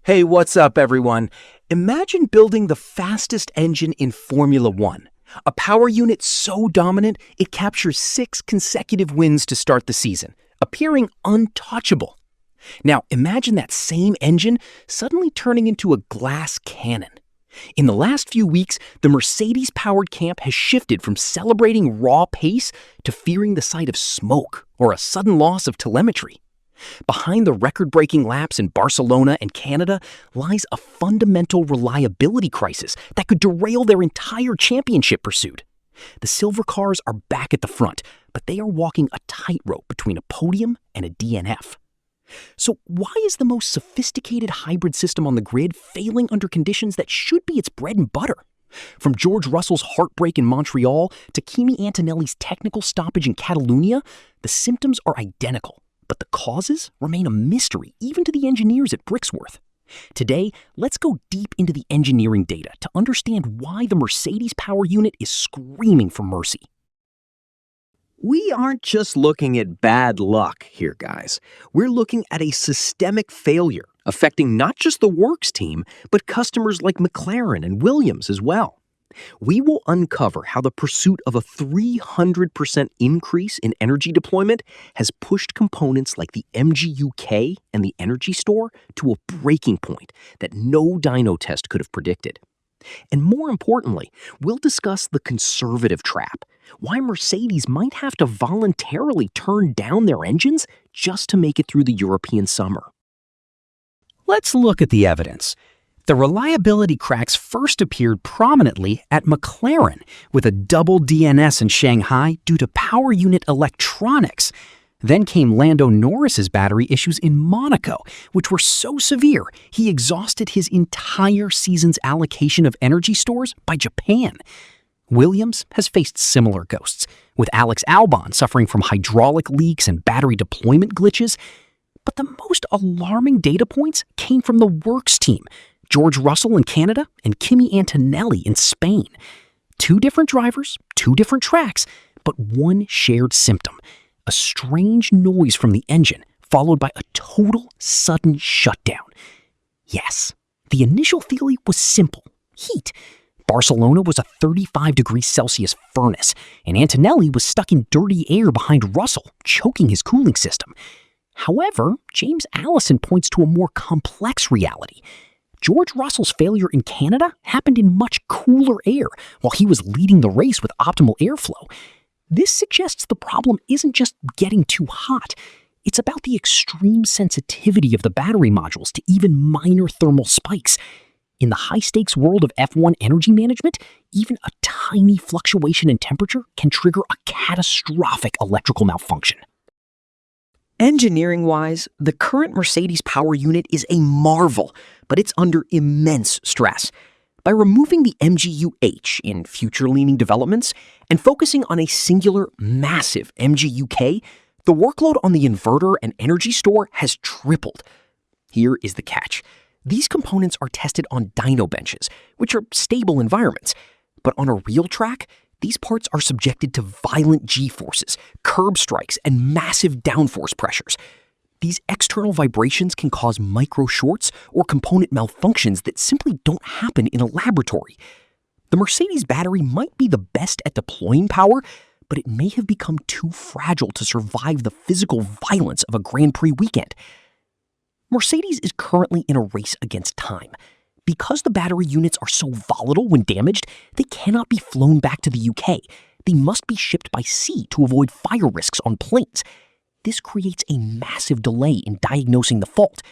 Hey, what's up, everyone? Imagine building the fastest engine in Formula One. A power unit so dominant, it captures 6 consecutive wins to start the season, appearing untouchable. Now, imagine that same engine suddenly turning into a glass cannon. In the last few weeks, the Mercedes-powered camp has shifted from celebrating raw pace to fearing the sight of smoke or a sudden loss of telemetry. Behind the record-breaking laps in Barcelona and Canada lies a fundamental reliability crisis that could derail their entire championship pursuit. The silver cars are back at the front, but they are walking a tightrope between a podium and a DNF. So why is the most sophisticated hybrid system on the grid failing under conditions that should be its bread and butter? From George Russell's heartbreak in Montreal to Kimi Antonelli's technical stoppage in Catalunya, the symptoms are identical. But the causes remain a mystery even to the engineers at Brixworth. Today, let's go deep into the engineering data to understand why the Mercedes power unit is screaming for mercy. We aren't just looking at bad luck here, guys. We're looking at a systemic failure affecting not just the works team, but customers like McLaren and Williams as well. We will uncover how the pursuit of a 300% increase in energy deployment has pushed components like the MGU-K and the Energy Store to a breaking point that no dyno test could have predicted. And more importantly, we'll discuss the conservative trap, why Mercedes might have to voluntarily turn down their engines just to make it through the European summer. Let's look at the evidence. The reliability cracks first appeared prominently at McLaren with a double DNS in Shanghai due to power unit electronics. Then came Lando Norris's battery issues in Monaco, which were so severe he exhausted his entire season's allocation of energy stores by Japan. Williams has faced similar ghosts, with Alex Albon suffering from hydraulic leaks and battery deployment glitches. But the most alarming data points came from the works team, George Russell in Canada and Kimi Antonelli in Spain. 2 different drivers, 2 different tracks, but one shared symptom: a strange noise from the engine, followed by a total sudden shutdown. Yes, the initial theory was simple: heat. Barcelona was a 35 degrees Celsius furnace, and Antonelli was stuck in dirty air behind Russell, choking his cooling system. However, James Allison points to a more complex reality. George Russell's failure in Canada happened in much cooler air while he was leading the race with optimal airflow. This suggests the problem isn't just getting too hot. It's about the extreme sensitivity of the battery modules to even minor thermal spikes. In the high-stakes world of F1 energy management, even a tiny fluctuation in temperature can trigger a catastrophic electrical malfunction. Engineering-wise, the current Mercedes power unit is a marvel, but it's under immense stress. By removing the MGU-H in future-leaning developments and focusing on a singular, massive MGU-K, the workload on the inverter and energy store has tripled. Here is the catch. These components are tested on dyno benches, which are stable environments. But on a real track, these parts are subjected to violent G-forces, curb strikes, and massive downforce pressures. These external vibrations can cause micro-shorts or component malfunctions that simply don't happen in a laboratory. The Mercedes battery might be the best at deploying power, but it may have become too fragile to survive the physical violence of a Grand Prix weekend. Mercedes is currently in a race against time. Because the battery units are so volatile when damaged, they cannot be flown back to the UK. They must be shipped by sea to avoid fire risks on planes. This creates a massive delay in diagnosing the fault.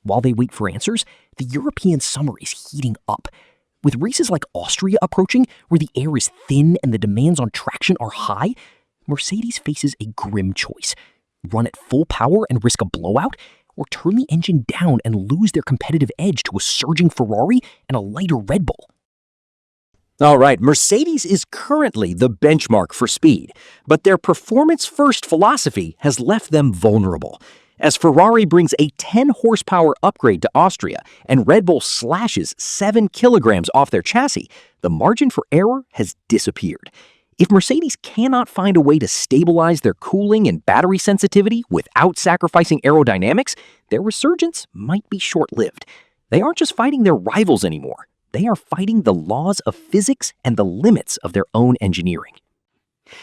While they wait for answers, the European summer is heating up. With races like Austria approaching, where the air is thin and the demands on traction are high, Mercedes faces a grim choice: run at full power and risk a blowout, or turn the engine down and lose their competitive edge to a surging Ferrari and a lighter Red Bull. All right, Mercedes is currently the benchmark for speed, but their performance-first philosophy has left them vulnerable. As Ferrari brings a 10-horsepower upgrade to Austria and Red Bull slashes 7 kilograms off their chassis, the margin for error has disappeared. If Mercedes cannot find a way to stabilize their cooling and battery sensitivity without sacrificing aerodynamics, their resurgence might be short-lived. They aren't just fighting their rivals anymore. They are fighting the laws of physics and the limits of their own engineering.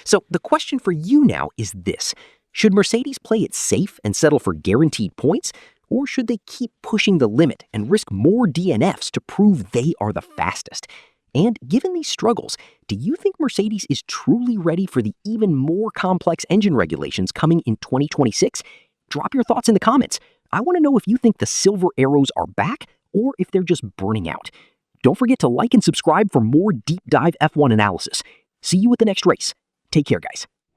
So the question for you now is this. Should Mercedes play it safe and settle for guaranteed points? Or should they keep pushing the limit and risk more DNFs to prove they are the fastest? And given these struggles, do you think Mercedes is truly ready for the even more complex engine regulations coming in 2026? Drop your thoughts in the comments. I want to know if you think the silver arrows are back or if they're just burning out. Don't forget to like and subscribe for more deep dive F1 analysis. See you at the next race. Take care, guys.